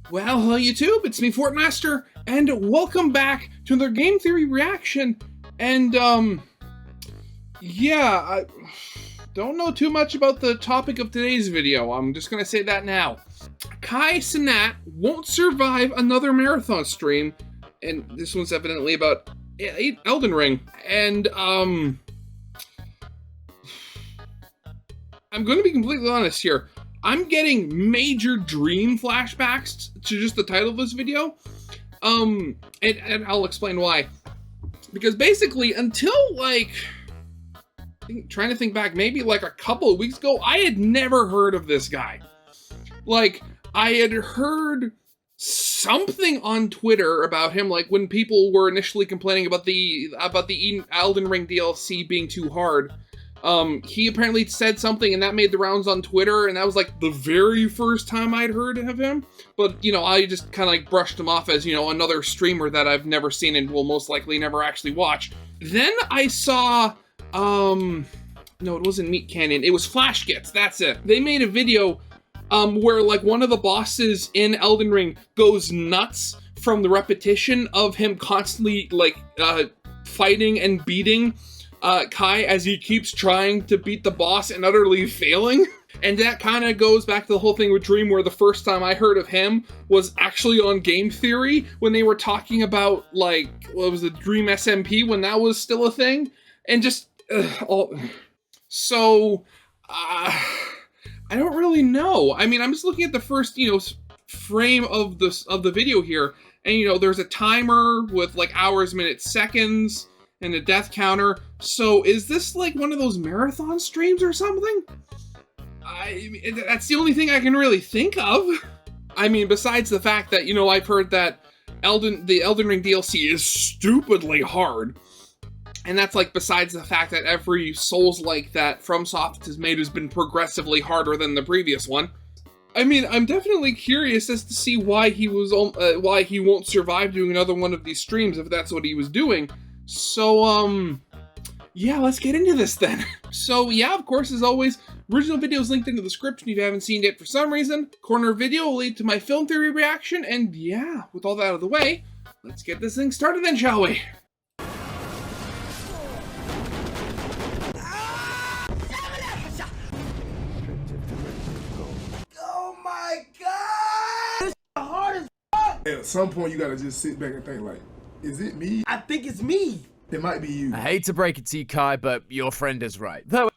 Well, hello YouTube, it's me, Fortmaster, and welcome back to another Game Theory reaction. And, yeah, I don't know too much about the topic of today's video. I'm just gonna say that now. Cenat won't survive another marathon stream, and this one's evidently about Elden Ring. And, I'm gonna be completely honest here. I'm getting major dream flashbacks to just the title of this video. And I'll explain why. Because basically, until trying to think back, maybe like a couple of weeks ago, I had never heard of this guy. Like, I had heard something on Twitter about him, like when people were initially complaining about the Elden Ring DLC being too hard. He apparently said something and that made the rounds on Twitter, and that was like the very first time I'd heard of him. But, you know, I just kind of like brushed him off as, you know, another streamer that I've never seen and will most likely never actually watch. Then I saw, no, it wasn't Meat Canyon, it was Flash Gits, that's it. They made a video, where like one of the bosses in Elden Ring goes nuts from the repetition of him constantly like, fighting and beating Kai as he keeps trying to beat the boss and utterly failing. And that kind of goes back to the whole thing with Dream, where the first time I heard of him was actually on Game Theory when they were talking about, like, what was the Dream SMP when that was still a thing? And just, So, I don't really know. I mean, I'm just looking at the first, you know, frame of the video here, and, you know, there's a timer with, like, hours, minutes, seconds, and a death counter. So is this like one of those marathon streams or something? That's the only thing I can really think of. I mean, besides the fact that, you know, I've heard that the Elden Ring DLC is stupidly hard. And that's like besides the fact that every Souls-like that FromSoft has made has been progressively harder than the previous one. I mean, I'm definitely curious as to see why he won't survive doing another one of these streams if that's what he was doing. So, yeah, let's get into this then. So, yeah, of course, as always, original video is linked in the description if you haven't seen it for some reason. Corner video will lead to my film theory reaction, and yeah, with all that out of the way, let's get this thing started then, shall we? Oh my god! This is hard as fuck! At some point, you gotta just sit back and think like, is it me? I think it's me. It might be you. I hate to break it to you, Kai, but your friend is right. Though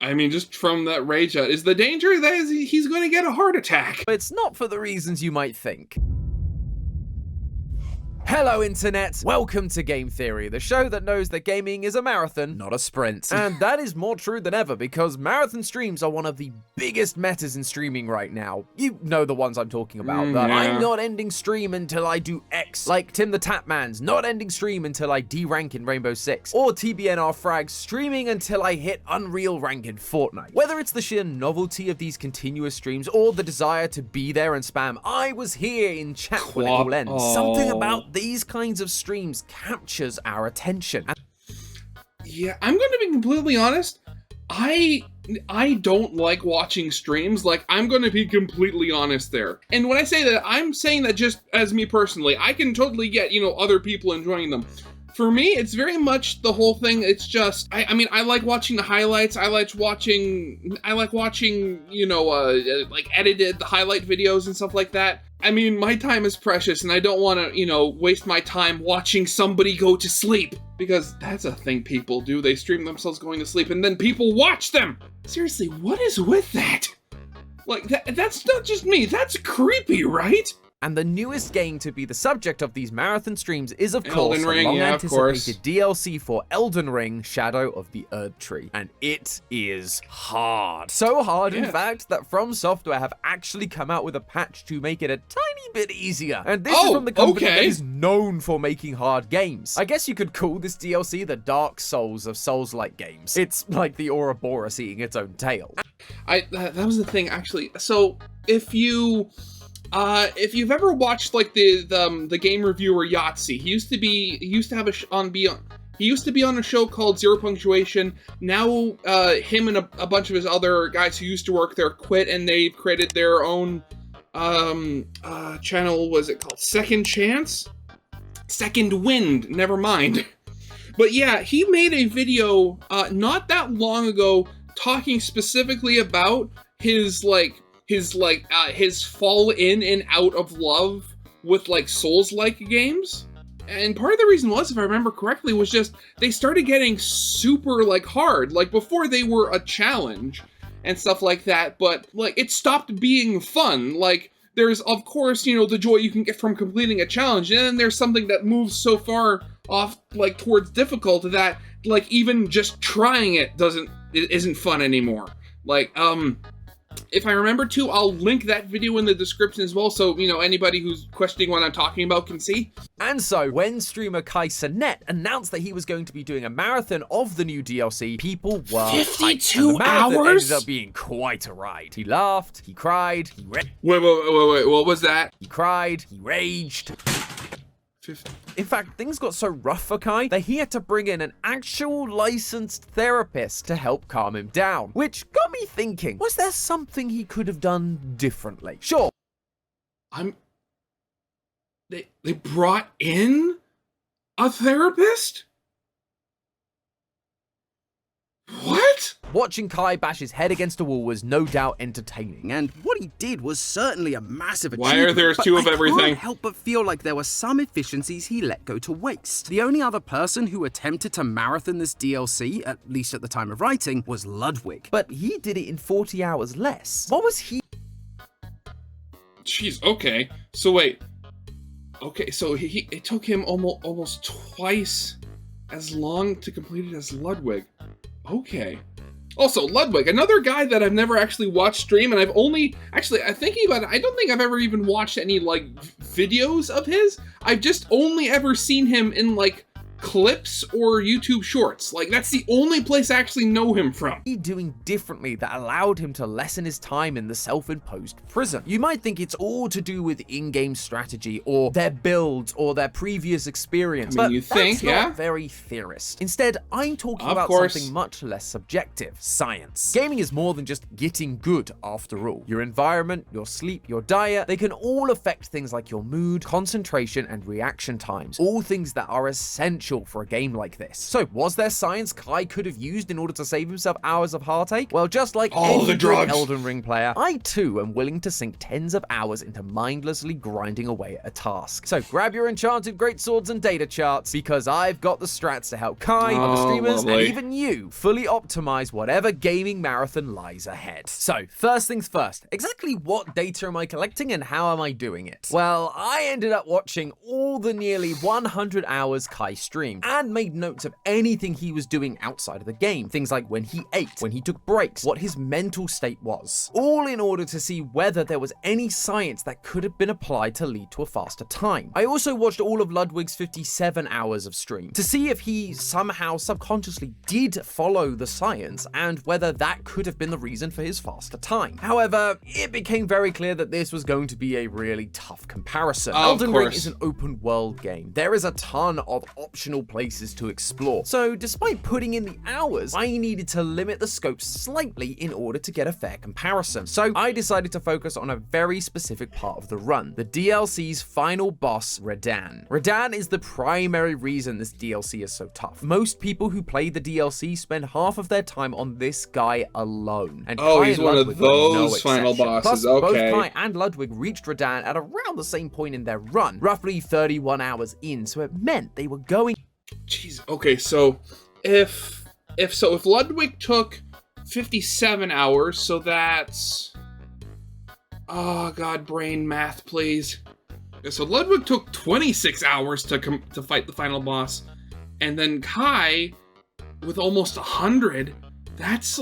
I mean, just from that rage out, is the danger that he's going to get a heart attack? it's not for the reasons you might think. Hello, Internet! Welcome to Game Theory, the show that knows that gaming is a marathon, not a sprint. And that is more true than ever, because marathon streams are one of the biggest metas in streaming right now. You know the ones I'm talking about. Yeah. I'm not ending stream until I do X, like Tim the Tapman's not ending stream until I D-rank in Rainbow Six, or TBNR Frag streaming until I hit Unreal rank in Fortnite. Whether it's the sheer novelty of these continuous streams, or the desire to be there and spam, I was here in chat when it all ends. Something about these kinds of streams captures our attention. Yeah, I'm going to be completely honest. I don't like watching streams. Like, I'm going to be completely honest there. And when I say that, I'm saying that just as me personally. I can totally get, you know, other people enjoying them. For me, it's very much the whole thing. It's just, I mean, I like watching the highlights. I like watching, you know, like edited highlight videos and stuff like that. I mean, my time is precious and I don't want to, you know, waste my time watching somebody go to sleep. Because that's a thing people do. They stream themselves going to sleep and then people watch them. Seriously, what is with that? Like, that's not just me. That's creepy, right? And the newest game to be the subject of these marathon streams is, of course, Elden Ring, the long-anticipated DLC for Elden Ring, Shadow of the Erdtree. And it is hard. So hard, in fact, that From Software have actually come out with a patch to make it a tiny bit easier. And this is from the company that is known for making hard games. I guess you could call this DLC the Dark Souls of Souls-like games. It's like the Ouroboros eating its own tail. That was the thing, actually. So, if you've ever watched like the game reviewer Yahtzee, he used to be on a show called Zero Punctuation. Now, him and a bunch of his other guys who used to work there quit, and they've created their own channel, was it called Second Chance? Second Wind, never mind. But yeah, he made a video not that long ago talking specifically about his fall in and out of love with like Souls-like games. And part of the reason was, if I remember correctly, was just they started getting super like hard. Like before they were a challenge and stuff like that, but like it stopped being fun. Like there's of course, you know, the joy you can get from completing a challenge, and then there's something that moves so far off like towards difficult that like even just trying it isn't fun anymore. Like if I remember to, I'll link that video in the description as well, so, you know, anybody who's questioning what I'm talking about can see. And so, when streamer Cenat announced that he was going to be doing a marathon of the new DLC, people were 52 hyped. And the marathon hours? ended up being quite a ride. He laughed, he cried, Wait, what was that? he cried, he raged. 50. In fact, things got so rough for Kai that he had to bring in an actual licensed therapist to help calm him down. Which got me thinking, was there something he could have done differently? Sure. They brought in a therapist? What? Watching Kai bash his head against a wall was no doubt entertaining. And what he did was certainly a massive Why achievement. are there but two of I everything? can't help but feel like there were some efficiencies he let go to waste. The only other person who attempted to marathon this DLC, at least at the time of writing, was Ludwick. But he did it in 40 hours less. What was he? Jeez, okay. So wait. Okay, so it took him almost twice as long to complete it as Ludwick. Okay. Also, Ludwick, another guy that I've never actually watched stream, and I've only, actually, I'm thinking about it, I don't think I've ever even watched any, like, videos of his. I've just only ever seen him in, like, clips or YouTube shorts. Like, that's the only place I actually know him from. He doing differently that allowed him to lessen his time in the self-imposed prison? You might think it's all to do with in-game strategy or their builds or their previous experience, I mean, but you think, that's yeah? not very theorist. Instead, I'm talking Of about course. something much less subjective: science. Gaming is more than just getting good, after all. Your environment, your sleep, your diet, they can all affect things like your mood, concentration, and reaction times, all things that are essential for a game like this. So, was there science Kai could have used in order to save himself hours of heartache? Well, just like All any the good drugs. Elden Ring player, I too am willing to sink tens of hours into mindlessly grinding away at a task. So grab your enchanted greatswords and data charts, because I've got the strats to help Kai, other streamers, and lovely. even you fully optimize whatever gaming marathon lies ahead. So, first things first, exactly what data am I collecting and how am I doing it? Well, I ended up watching all the nearly 100 hours Kai streamed and made notes of anything he was doing outside of the game. Things like when he ate, when he took breaks, what his mental state was. All in order to see whether there was any science that could have been applied to lead to a faster time. I also watched all of Ludwig's 57 hours of stream to see if he somehow subconsciously did follow the science and whether that could have been the reason for his faster time. However, it became very clear that this was going to be a really tough comparison. Of Elden Ring course. is an open world game. There is a ton of optional places to explore. So despite putting in the hours, I needed to limit the scope slightly in order to get a fair comparison. So I decided to focus on a very specific part of the run, the DLC's final boss, Radahn. Radahn is the primary reason this DLC is so tough. Most people who play the DLC spend half of their time on this guy alone. And Oh, Kai he's and one of Ludwig were no those final exception. bosses, Plus, both okay. Kai and Ludwig reached Radahn at around the same point in their run, roughly 31 hours in, so it meant they were going. Jeez. Okay, so if Ludwig took 57 hours, so that's, oh god, brain math, please. So Ludwig took 26 hours to fight the final boss, and then Kai with almost 100. That's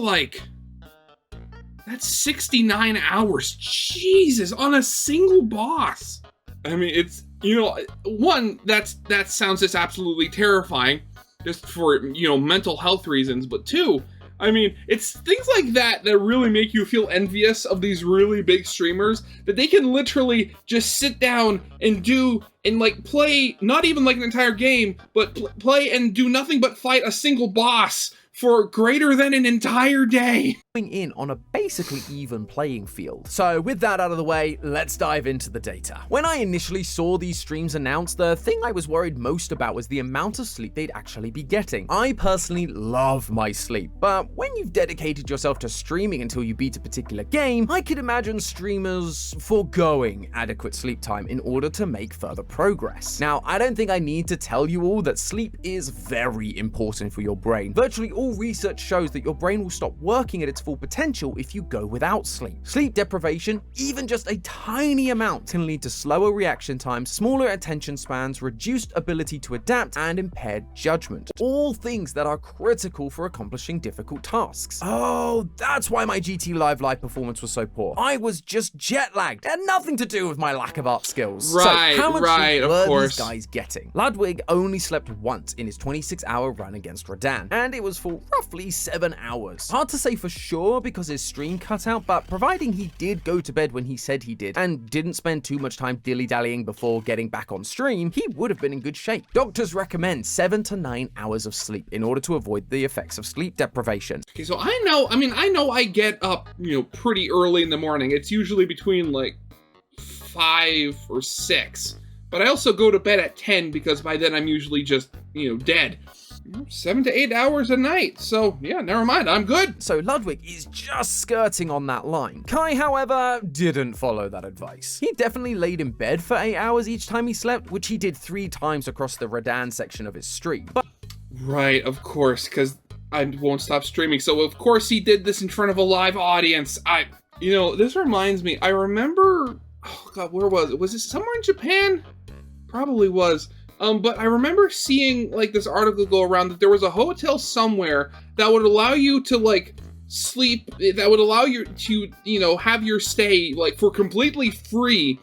69 hours. Jesus, on a single boss. I mean, it's, you know, one, that sounds just absolutely terrifying, just for, you know, mental health reasons, but two, I mean, it's things like that that really make you feel envious of these really big streamers, that they can literally just sit down and do, and like play, not even like an entire game, but play and do nothing but fight a single boss for greater than an entire day. In on a basically even playing field. So with that out of the way, let's dive into the data. When I initially saw these streams announced, the thing I was worried most about was the amount of sleep they'd actually be getting. I personally love my sleep, but when you've dedicated yourself to streaming until you beat a particular game, I could imagine streamers foregoing adequate sleep time in order to make further progress. Now, I don't think I need to tell you all that sleep is very important for your brain. Virtually all research shows that your brain will stop working at its full potential if you go without sleep. Sleep deprivation, even just a tiny amount, can lead to slower reaction times, smaller attention spans, reduced ability to adapt, and impaired judgment. All things that are critical for accomplishing difficult tasks. Oh, that's why my GT Live performance was so poor. I was just jet lagged. It had nothing to do with my lack of art skills. Right, so how much right, sleep of were course. these guys getting? Ludwig only slept once in his 26-hour run against Radan, and it was for roughly 7 hours. Hard to say for sure because his stream cut out, but providing he did go to bed when he said he did and didn't spend too much time dilly-dallying before getting back on stream, he would have been in good shape. Doctors recommend 7 to 9 hours of sleep in order to avoid the effects of sleep deprivation. Okay, so I know I get up, pretty early in the morning. It's usually between like 5 or 6. But I also go to bed at 10 because by then I'm usually just, dead. 7 to 8 hours a night. So yeah, never mind, I'm good. So Ludwick is just skirting on that line. Kai, however, didn't follow that advice. He definitely laid in bed for 8 hours each time he slept, which he did 3 times across the Radan section of his stream. But Right, of course, because I won't stop streaming. So of course he did this in front of a live audience. This reminds me, I remember, oh God, where was it? Was it somewhere in Japan? Probably was. But I remember seeing like this article go around that there was a hotel somewhere that would allow you to like sleep, that would allow you to, have your stay like for completely free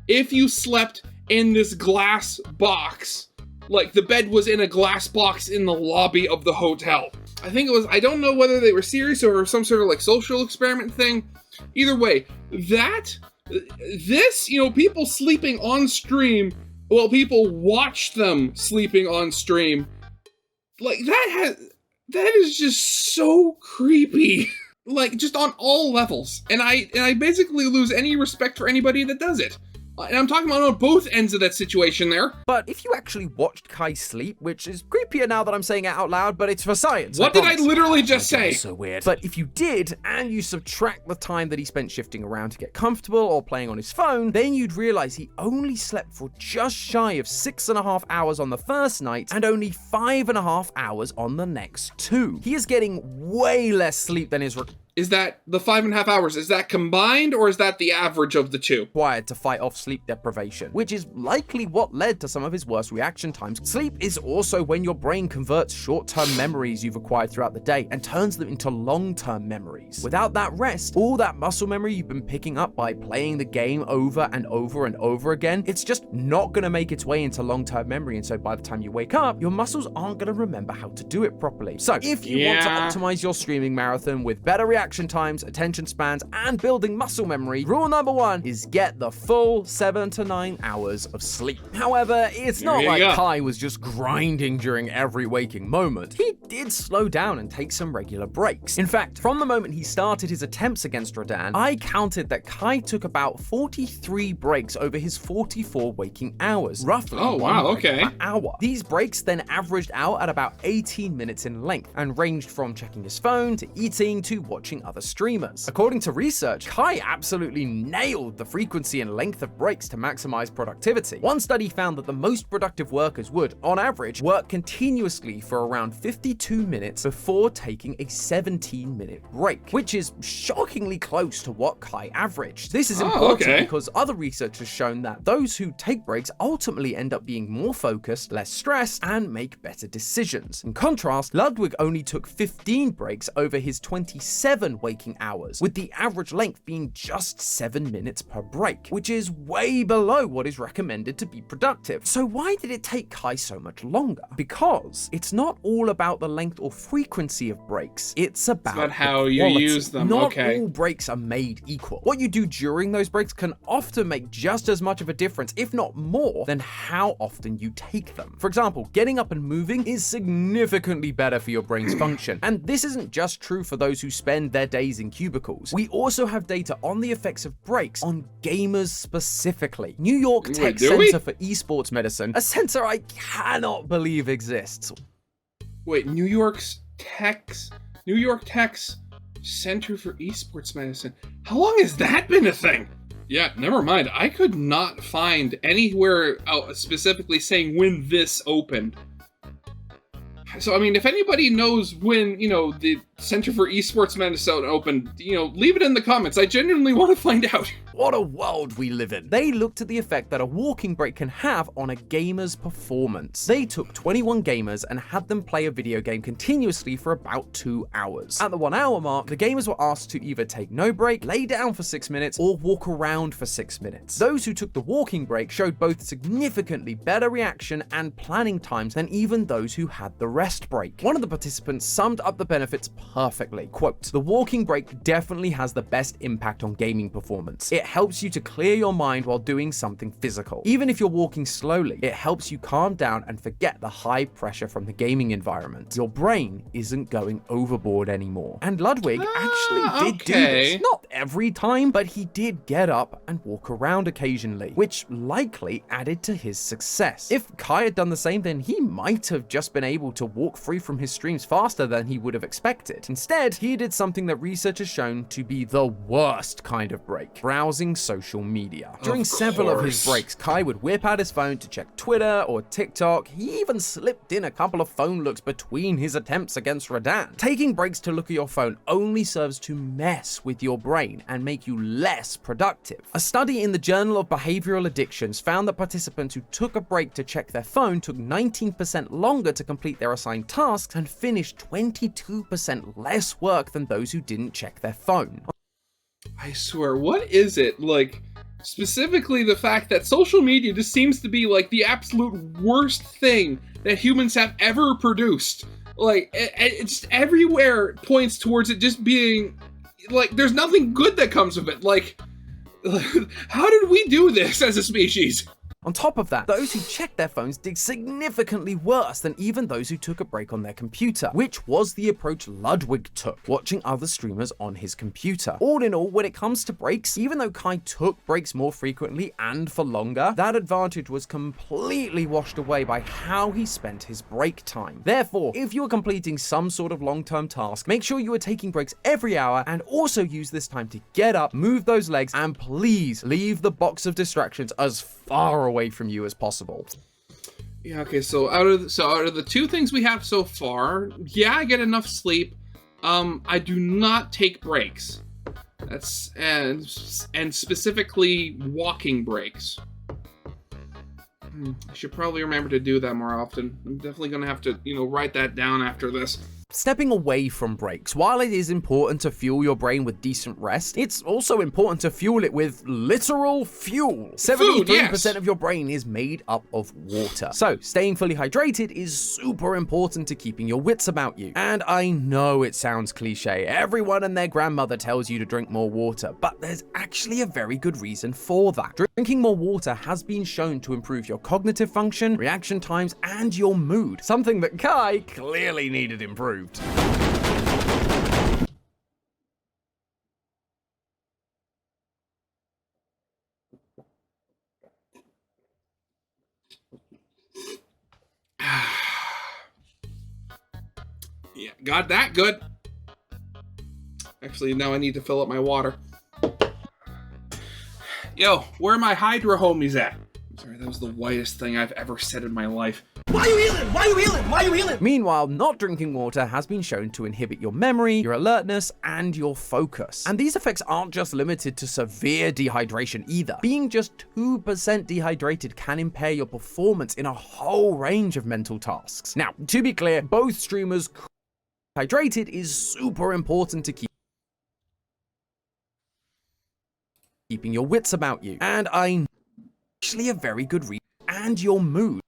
if you slept in this glass box. Like the bed was in a glass box in the lobby of the hotel. I think it was, I don't know whether they were serious or some sort of like social experiment thing. Either way, people sleeping on stream, well, people watch them sleeping on stream. Like that is just so creepy. Like just on all levels. And I basically lose any respect for anybody that does it. And I'm talking about on both ends of that situation there. But if you actually watched Kai sleep, which is creepier now that I'm saying it out loud, but it's for science. What did I literally just say? So weird. But if you did, and you subtract the time that he spent shifting around to get comfortable or playing on his phone, then you'd realize he only slept for just shy of 6.5 hours on the first night and only 5.5 hours on the next 2. He is getting way less sleep than is Is that the 5.5 hours? Is that combined or is that the average of the 2? required to fight off sleep deprivation, which is likely what led to some of his worst reaction times. Sleep is also when your brain converts short-term memories you've acquired throughout the day and turns them into long-term memories. Without that rest, all that muscle memory you've been picking up by playing the game over and over and over again, it's just not going to make its way into long-term memory, and so by the time you wake up, your muscles aren't going to remember how to do it properly. So if you want to optimize your streaming marathon with better reaction times, attention spans, and building muscle memory, rule number 1 is get the full 7 to 9 hours of sleep. However, it's not like Kai was just grinding during every waking moment. He did slow down and take some regular breaks. In fact, from the moment he started his attempts against Radan, I counted that Kai took about 43 breaks over his 44 waking hours, roughly one break per hour. These breaks then averaged out at about 18 minutes in length and ranged from checking his phone to eating to watching other streamers. According to research, Kai absolutely nailed the frequency and length of breaks to maximize productivity. One study found that the most productive workers would, on average, work continuously for around 52 minutes before taking a 17-minute break, which is shockingly close to what Kai averaged. This is important because other research has shown that those who take breaks ultimately end up being more focused, less stressed, and make better decisions. In contrast, Ludwig only took 15 breaks over his 27 7 waking hours, with the average length being just 7 minutes per break, which is way below what is recommended to be productive. So why did it take Kai so much longer? Because it's not all about the length or frequency of breaks, it's about how the you quality. use them. Not Okay. all breaks are made equal. What you do during those breaks can often make just as much of a difference, if not more, than how often you take them. For example, getting up and moving is significantly better for your brain's function. And this isn't just true for those who spend their days in cubicles. We also have data on the effects of breaks on gamers specifically. New York Tech do we? Center for Esports Medicine, a center I cannot believe exists. Wait, New York Tech's Center for Esports Medicine. How long has that been a thing? Yeah, never mind. I could not find anywhere specifically saying when this opened. So, I mean, if anybody knows when, the Center for Esports Medicine opened, leave it in the comments. I genuinely want to find out. What a world we live in. They looked at the effect that a walking break can have on a gamer's performance. They took 21 gamers and had them play a video game continuously for about 2 hours. At the 1 hour mark, the gamers were asked to either take no break, lay down for 6 minutes, or walk around for 6 minutes. Those who took the walking break showed both significantly better reaction and planning times than even those who had the rest break. One of the participants summed up the benefits perfectly. Quote, "The walking break definitely has the best impact on gaming performance. It helps you to clear your mind while doing something physical. Even if you're walking slowly, it helps you calm down and forget the high pressure from the gaming environment. Your brain isn't going overboard anymore." And Ludwig actually did do this. Not every time, but he did get up and walk around occasionally, which likely added to his success. If Kai had done the same, then he might have just been able to walk free from his streams faster than he would have expected. Instead, he did something that research has shown to be the worst kind of break: browsing social media. During several of his breaks, Kai would whip out his phone to check Twitter or TikTok. He even slipped in a couple of phone looks between his attempts against Radan. Taking breaks to look at your phone only serves to mess with your brain and make you less productive. A study in the Journal of Behavioral Addictions found that participants who took a break to check their phone took 19% longer to complete their assigned tasks and finished 22% less work than those who didn't check their phone. I swear, what is it? Like, specifically the fact that social media just seems to be like the absolute worst thing that humans have ever produced. Like, it's everywhere points towards it just being, like, there's nothing good that comes of it. Like, how did we do this as a species? On top of that, those who checked their phones did significantly worse than even those who took a break on their computer, which was the approach Ludwig took, watching other streamers on his computer. All in all, when it comes to breaks, even though Kai took breaks more frequently and for longer, that advantage was completely washed away by how he spent his break time. Therefore, if you are completing some sort of long-term task, make sure you are taking breaks every hour and also use this time to get up, move those legs, and please leave the box of distractions as far away from you as possible. Yeah, okay, so out of the two things we have so far, yeah, I get enough sleep. I do not take breaks. That's and specifically walking breaks. I should probably remember to do that more often. I'm definitely gonna have to, write that down after this. Stepping away from breaks, while it is important to fuel your brain with decent rest, it's also important to fuel it with literal fuel. 73% of your brain is made up of water. So staying fully hydrated is super important to keeping your wits about you. And I know it sounds cliche. Everyone and their grandmother tells you to drink more water, but there's actually a very good reason for that. Drinking more water has been shown to improve your cognitive function, reaction times, and your mood, something that Kai clearly needed improved. Yeah, got that good. Actually, now I need to fill up my water. Yo, where are my Hydra homies at? Sorry, that was the whitest thing I've ever said in my life. Why you healing? Why you healing? Why you healing? Meanwhile, not drinking water has been shown to inhibit your memory, your alertness, and your focus. And these effects aren't just limited to severe dehydration either. Being just 2% dehydrated can impair your performance in a whole range of mental tasks. Now, to be clear, both streamers hydrated is super important to keep. keeping your wits about you. And I actually a very good reason, and your mood.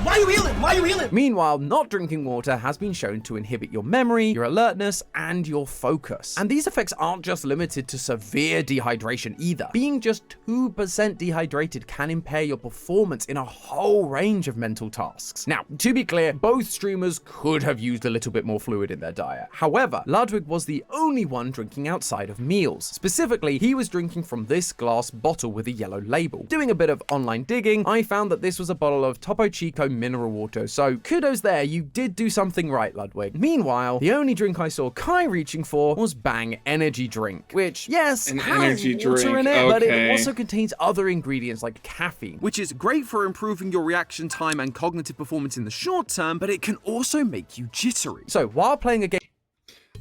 Why you healing? Why you healing? Meanwhile, not drinking water has been shown to inhibit your memory, your alertness, and your focus. And these effects aren't just limited to severe dehydration either. Being just 2% dehydrated can impair your performance in a whole range of mental tasks. Now, to be clear, both streamers could have used a little bit more fluid in their diet. However, Ludwick was the only one drinking outside of meals. Specifically, he was drinking from this glass bottle with a yellow label. Doing a bit of online digging, I found that this was a bottle of Topo Chico mineral water, so kudos there, you did do something right, Ludwick. Meanwhile, the only drink I saw Kai reaching for was Bang Energy Drink, which, yes, An has energy water drink, in it, but it okay. also contains other ingredients like caffeine. Which is great for improving your reaction time and cognitive performance in the short term, but it can also make you jittery. So while playing a game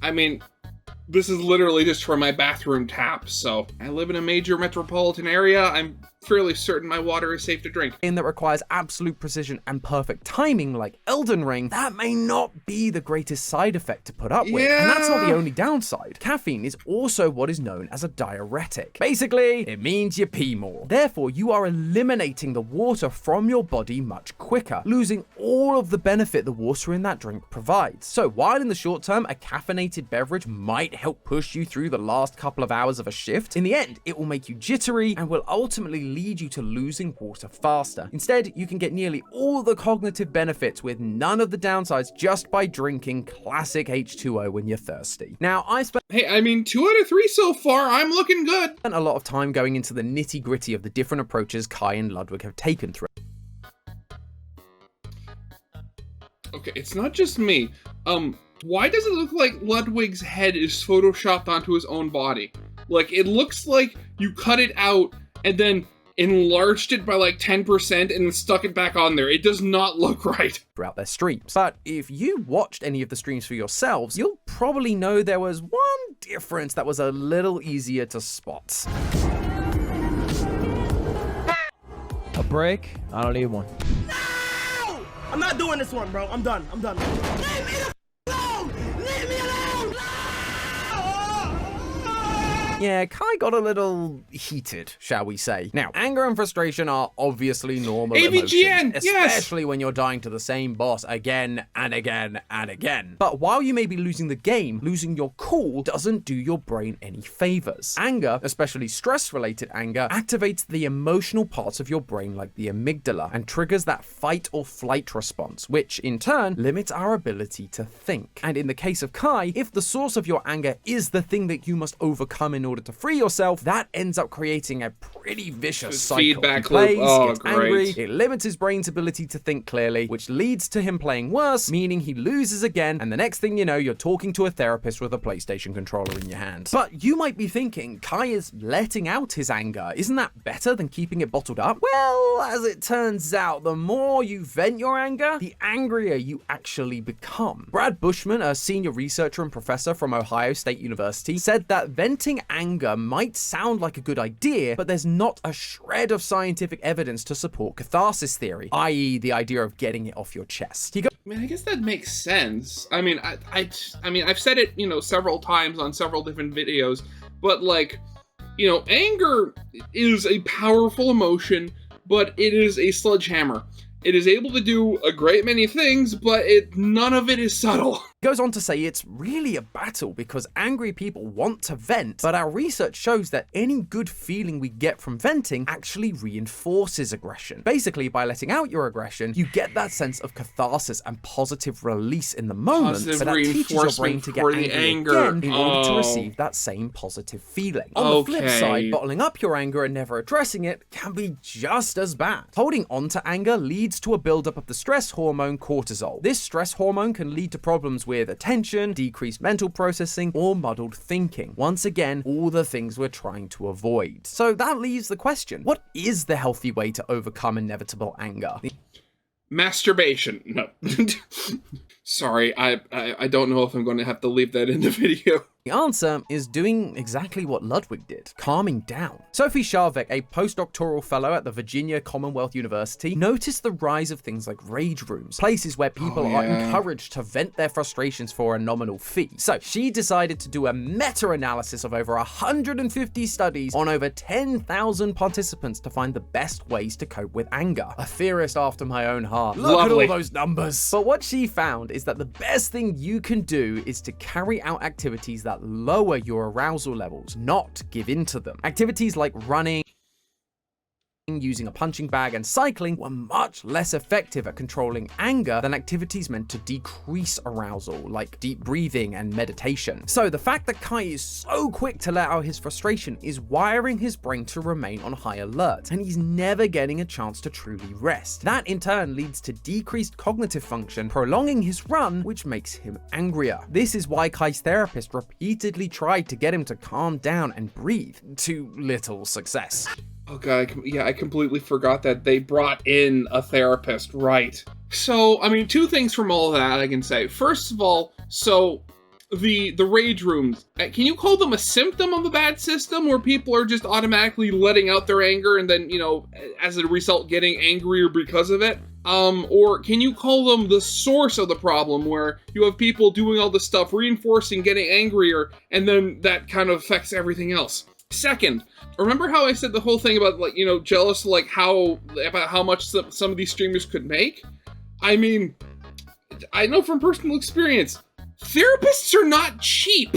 I mean, this is literally just from my bathroom tap, so I live in a major metropolitan area. I'm fairly certain my water is safe to drink. that requires absolute precision and perfect timing like Elden Ring, that may not be the greatest side effect to put up with. And that's not the only downside. Caffeine is also what is known as a diuretic. Basically, it means you pee more. Therefore, you are eliminating the water from your body much quicker, losing all of the benefit the water in that drink provides. So while in the short term, a caffeinated beverage might help push you through the last couple of hours of a shift, in the end, it will make you jittery and will ultimately lead you to losing water faster. Instead, you can get nearly all the cognitive benefits with none of the downsides just by drinking classic H2O when you're thirsty. Now, I spent Hey, I mean, 2 out of 3 so far. I'm looking good. a lot of time going into the nitty-gritty of the different approaches Kai and Ludwick have taken through. Okay, it's not just me. Why does it look like Ludwig's head is photoshopped onto his own body? Like, it looks like you cut it out and then enlarged it by like 10% and then stuck it back on there. It does not look right. Throughout their streams. But if you watched any of the streams for yourselves, you'll probably know there was one difference that was a little easier to spot. A break? I don't need one. No! I'm not doing this one, bro. I'm done. I'm done. Leave me the alone! Leave me alone! No! Yeah, Kai got a little heated, shall we say. Now, anger and frustration are obviously normal AVGN, emotions, yes! especially when you're dying to the same boss again and again and again. But while you may be losing the game, losing your cool doesn't do your brain any favors. Anger, especially stress-related anger, activates the emotional parts of your brain like the amygdala and triggers that fight or flight response, which in turn limits our ability to think. And in the case of Kai, if the source of your anger is the thing that you must overcome in order to free yourself, that ends up creating a pretty vicious cycle. Feedback He plays, loop. Oh, gets great. angry, it limits his brain's ability to think clearly, which leads to him playing worse, meaning he loses again, and the next thing you know, you're talking to a therapist with a PlayStation controller in your hand. But you might be thinking, Kai is letting out his anger. Isn't that better than keeping it bottled up? Well, as it turns out, the more you vent your anger, the angrier you actually become. Brad Bushman, a senior researcher and professor from Ohio State University, said that venting anger might sound like a good idea, but there's not a shred of scientific evidence to support catharsis theory, i.e. the idea of getting it off your chest. He goes, I mean, I guess that makes sense. I mean, I mean, I've said it, you know, several times on several different videos, but like, you know, anger is a powerful emotion, but it is a sledgehammer. It is able to do a great many things, but none of it is subtle. goes on to say it's really a battle because angry people want to vent, but our research shows that any good feeling we get from venting actually reinforces aggression. Basically, by letting out your aggression, you get that sense of catharsis and positive release in the moment, Positive so that teaches your brain to get for the angry anger. again in order to Oh. receive that same positive feeling. On the flip Okay. side, bottling up your anger and never addressing it can be just as bad. Holding on to anger leads to a buildup of the stress hormone cortisol. This stress hormone can lead to problems with attention, decreased mental processing, or muddled thinking. Once again, all the things we're trying to avoid. So that leaves the question, what is the healthy way to overcome inevitable anger? Masturbation. No. Sorry, I don't know if I'm going to have to leave that in the video. The answer is doing exactly what Ludwick did, calming down. Sophie Scharbeck, a postdoctoral fellow at the Virginia Commonwealth University, noticed the rise of things like rage rooms, places where people are encouraged to vent their frustrations for a nominal fee. So she decided to do a meta-analysis of over 150 studies on over 10,000 participants to find the best ways to cope with anger. A theorist after my own heart. Look Lovely. at all those numbers. But what she found is that the best thing you can do is to carry out activities that lower your arousal levels, not give in to them. Activities like running, using a punching bag, and cycling were much less effective at controlling anger than activities meant to decrease arousal, like deep breathing and meditation. So the fact that Kai is so quick to let out his frustration is wiring his brain to remain on high alert, and he's never getting a chance to truly rest. That in turn leads to decreased cognitive function, prolonging his run, which makes him angrier. This is why Kai's therapist repeatedly tried to get him to calm down and breathe, to little success. Oh god, I completely forgot that they brought in a therapist, right. So, I mean, two things from all of that I can say. First of all, so the rage rooms, can you call them a symptom of a bad system where people are just automatically letting out their anger and then, as a result getting angrier because of it? Or can you call them the source of the problem where you have people doing all this stuff, reinforcing, getting angrier, and then that kind of affects everything else? Second, remember how I said the whole thing about, jealous, about how much some of these streamers could make? I mean, I know from personal experience, therapists are not cheap.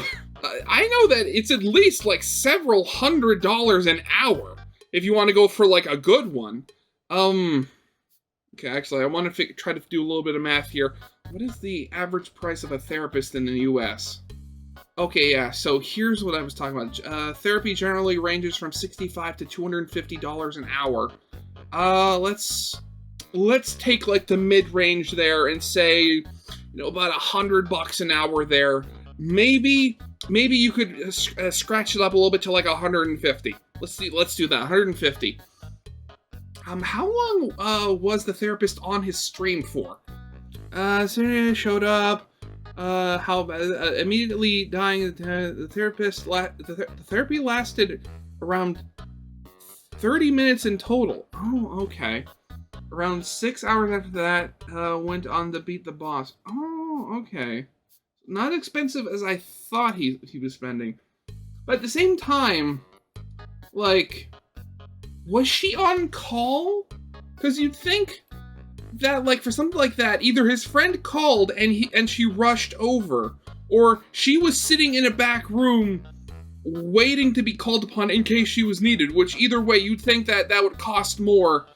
I know that it's at least several $100s an hour if you want to go for a good one. Okay, actually, I want to try to do a little bit of math here. What is the average price of a therapist in the US? Okay, yeah, so here's what I was talking about. Therapy generally ranges from $65 to $250 an hour. Let's take the mid-range there and say, about $100 an hour there. Maybe you could scratch it up a little bit to 150. Let's do that, 150. How long was the therapist on his stream for? So he showed up. Immediately dying. The therapy lasted around 30 minutes in total. Oh, okay. Around 6 hours after that, went on to beat the boss. Oh, okay. Not expensive as I thought he was spending. But at the same time, was she on call? Because you'd think that for something like that, either his friend called and she rushed over, or she was sitting in a back room waiting to be called upon in case she was needed, which either way you'd think that would cost more.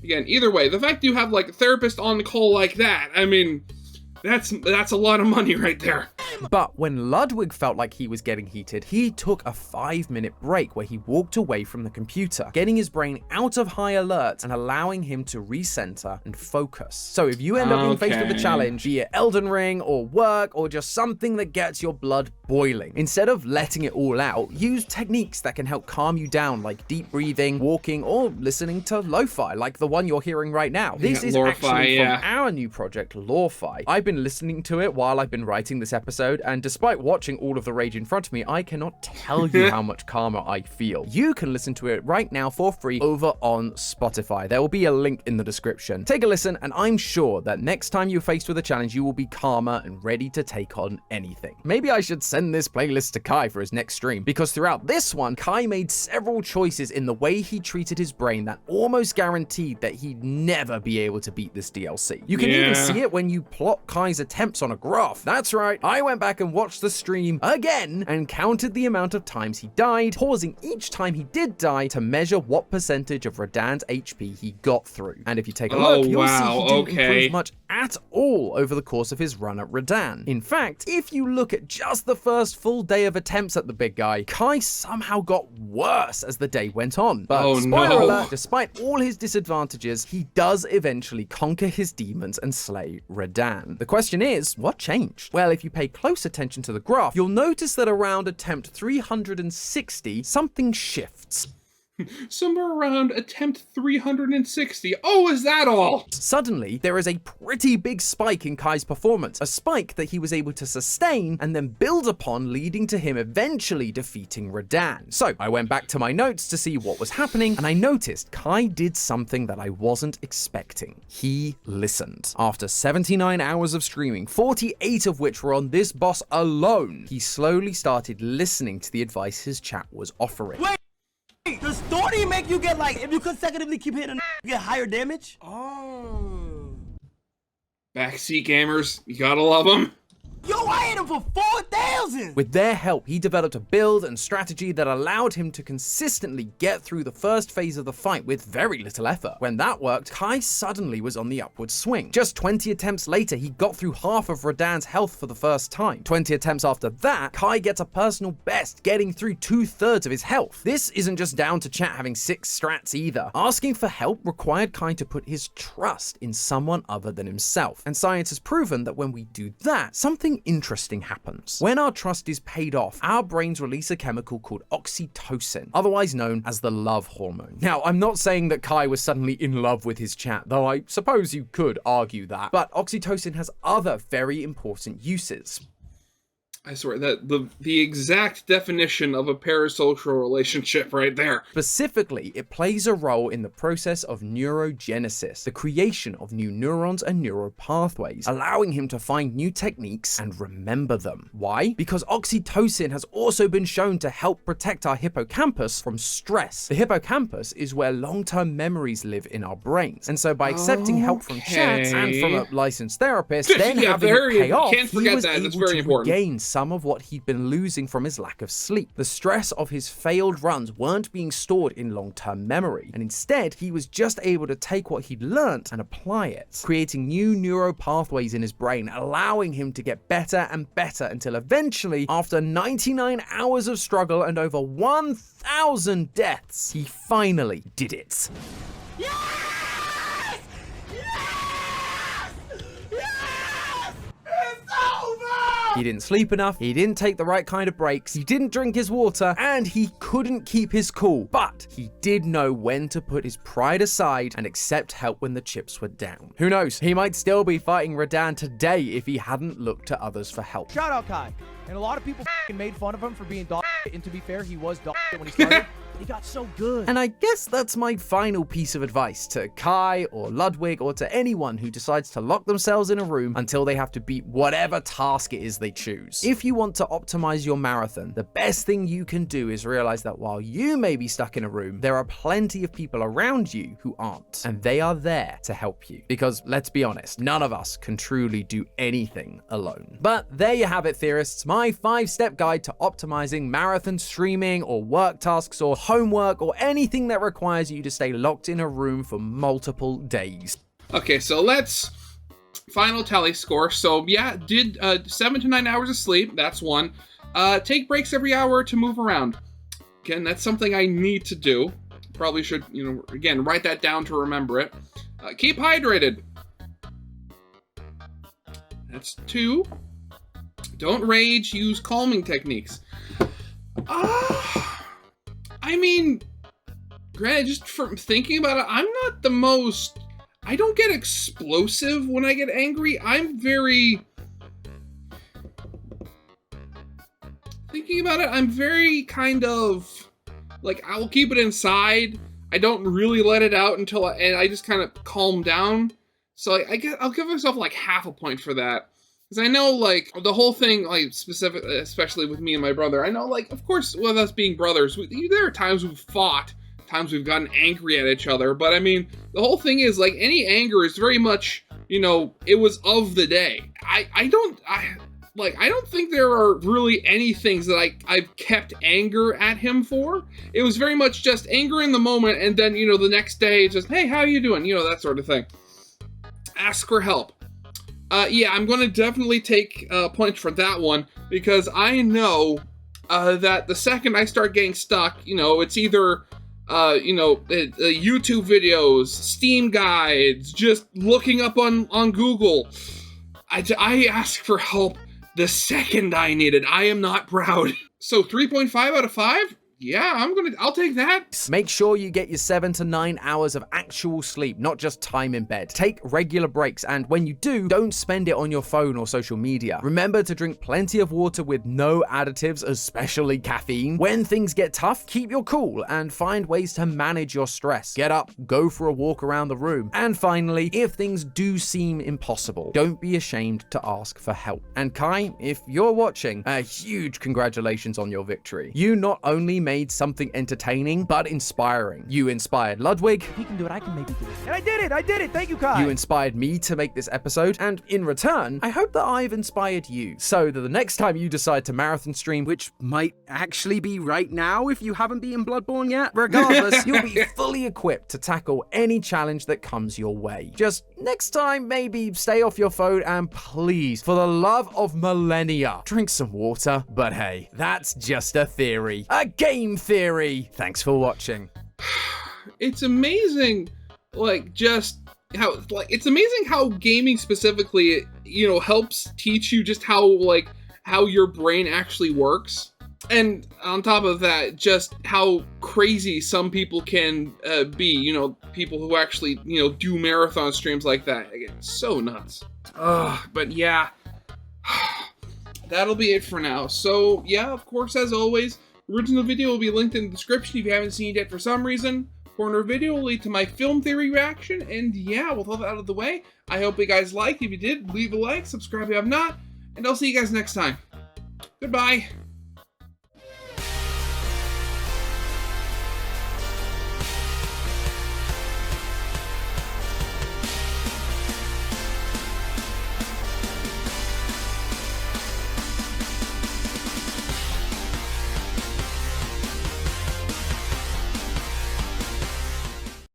Again, either way, the fact you have a therapist on call like that, I mean, that's a lot of money right there. But when Ludwig felt like he was getting heated, he took a 5-minute break where he walked away from the computer, getting his brain out of high alert and allowing him to recenter and focus. So if you end up being faced with a challenge, be it Elden Ring or work or just something that gets your blood boiling, instead of letting it all out, use techniques that can help calm you down, like deep breathing, walking, or listening to lo-fi, like the one you're hearing right now. This is actually from our new project, Lo-Fi. I've been listening to it while I've been writing this episode, and despite watching all of the rage in front of me, I cannot tell you how much calmer I feel. You can listen to it right now for free over on Spotify. There will be a link in the description. Take a listen, and I'm sure that next time you're faced with a challenge, you will be calmer and ready to take on anything. Maybe I should send this playlist to Kai for his next stream, because throughout this one, Kai made several choices in the way he treated his brain that almost guaranteed that he'd never be able to beat this DLC. You can even see it when you plot Kai's attempts on a graph. That's right, I went back and watched the stream again and counted the amount of times he died, pausing each time he did die to measure what percentage of Radan's HP he got through. And if you take a look, you'll see he didn't improve much at all over the course of his run at Radan. In fact, if you look at just the first full day of attempts at the big guy, Kai somehow got worse as the day went on. But spoiler alert, despite all his disadvantages, he does eventually conquer his demons and slay Radan. The question is, what changed? Well, if you pay close attention to the graph, you'll notice that around attempt 360, something shifts. Somewhere around attempt 360. Oh, is that all? Suddenly, there is a pretty big spike in Kai's performance, a spike that he was able to sustain and then build upon, leading to him eventually defeating Radahn. So I went back to my notes to see what was happening, and I noticed Kai did something that I wasn't expecting. He listened. After 79 hours of streaming, 48 of which were on this boss alone, he slowly started listening to the advice his chat was offering. Wait! Does Thorny make you get, like, if you consecutively keep hitting you get higher damage? Oh. Backseat gamers, you gotta love them. Yo, I hit him for 4,000! With their help, he developed a build and strategy that allowed him to consistently get through the first phase of the fight with very little effort. When that worked, Kai suddenly was on the upward swing. Just 20 attempts later, he got through half of Radahn's health for the first time. 20 attempts after that, Kai gets a personal best, getting through 2/3 of his health. This isn't just down to chat having 6 strats either. Asking for help required Kai to put his trust in someone other than himself. And science has proven that when we do that, something interesting happens. When our trust is paid off, our brains release a chemical called oxytocin, otherwise known as the love hormone. Now, I'm not saying that Kai was suddenly in love with his chat, though I suppose you could argue that, but oxytocin has other very important uses. I swear that the exact definition of a parasocial relationship right there. Specifically, it plays a role in the process of neurogenesis, the creation of new neurons and neural pathways, allowing him to find new techniques and remember them. Why? Because oxytocin has also been shown to help protect our hippocampus from stress. The hippocampus is where long-term memories live in our brains, and so by accepting help from chat and from a licensed therapist, then Yeah, having it pay off, can't he forget was that. That's able very to important. regain some of what he'd been losing from his lack of sleep. The stress of his failed runs weren't being stored in long-term memory, and instead he was just able to take what he'd learnt and apply it, creating new neural pathways in his brain, allowing him to get better and better until eventually, after 99 hours of struggle and over 1,000 deaths, he finally did it. Yes! Yes! Yes! It's over! He didn't sleep enough, he didn't take the right kind of breaks, he didn't drink his water, and he couldn't keep his cool. But he did know when to put his pride aside and accept help when the chips were down. Who knows, he might still be fighting Radahn today if he hadn't looked to others for help. Shout out Kai. And a lot of people made fun of him for being dog shit, and to be fair, he was dog shit when he started. But he got so good. And I guess that's my final piece of advice to Kai or Ludwig or to anyone who decides to lock themselves in a room until they have to beat whatever task it is they choose. If you want to optimize your marathon, the best thing you can do is realize that while you may be stuck in a room, there are plenty of people around you who aren't, and they are there to help you. Because let's be honest, none of us can truly do anything alone. But there you have it, theorists, my 5-step guide to optimizing marathon streaming or work tasks or homework or anything that requires you to stay locked in a room for multiple days. Okay, so let's final tally score. So yeah, did 7 to 9 hours of sleep. That's one. Take breaks every hour to move around. Again, that's something I need to do. Probably should, again, write that down to remember it. Keep hydrated. That's 2. Don't rage. Use calming techniques. I mean, granted, just from thinking about it, I'm not the most... I don't get explosive when I get angry. I'm very... Thinking about it, I'm very kind of... Like, I will keep it inside. I don't really let it out until I just kind of calm down. So I'll give myself like half a point for that. Because I know, like, the whole thing, like, especially with me and my brother, I know, like, of course, with us being brothers, there are times we've fought, times we've gotten angry at each other, but I mean, the whole thing is, like, any anger is very much, it was of the day. I don't think there are really any things that I've kept anger at him for. It was very much just anger in the moment, and then, the next day, just, hey, how you doing? That sort of thing. Ask for help. Yeah, I'm going to definitely take points for that one, because I know that the second I start getting stuck, it's either, YouTube videos, Steam guides, just looking up on Google. I ask for help the second I need it. I am not proud. So 3.5 out of 5? yeah, I'll take that. Make sure you get your 7 to 9 hours of actual sleep, not just time in bed. Take regular breaks, and when you do, don't spend it on your phone or social media. Remember to drink plenty of water with no additives, especially caffeine. When things get tough, keep your cool and find ways to manage your stress. Get up, go for a walk around the room. And finally, if things do seem impossible, don't be ashamed to ask for help. And Kai, if you're watching, a huge congratulations on your victory. You not only made something entertaining, but inspiring. You inspired Ludwig. If he can do it, I can maybe do it. And I did it. Thank you, Kai. You inspired me to make this episode, and in return, I hope that I've inspired you, so that the next time you decide to marathon stream, Which might actually be right now if you haven't beaten Bloodborne yet. Regardless, you'll be fully equipped to tackle any challenge that comes your way. Just next time, maybe stay off your phone, and please, for the love of millennia, drink some water. But hey, that's just a theory. A game theory. Thanks for watching. It's amazing, it's amazing how gaming specifically, helps teach you just how your brain actually works. And on top of that, just how crazy some people can be, people who actually, do marathon streams like that. Again, so nuts. But yeah, that'll be it for now. So yeah, of course, as always, original video will be linked in the description if you haven't seen it yet for some reason. Corner video will lead to my film theory reaction, and yeah, with all that out of the way, I hope you guys liked. If you did, leave a like, subscribe if you have not, and I'll see you guys next time. Goodbye.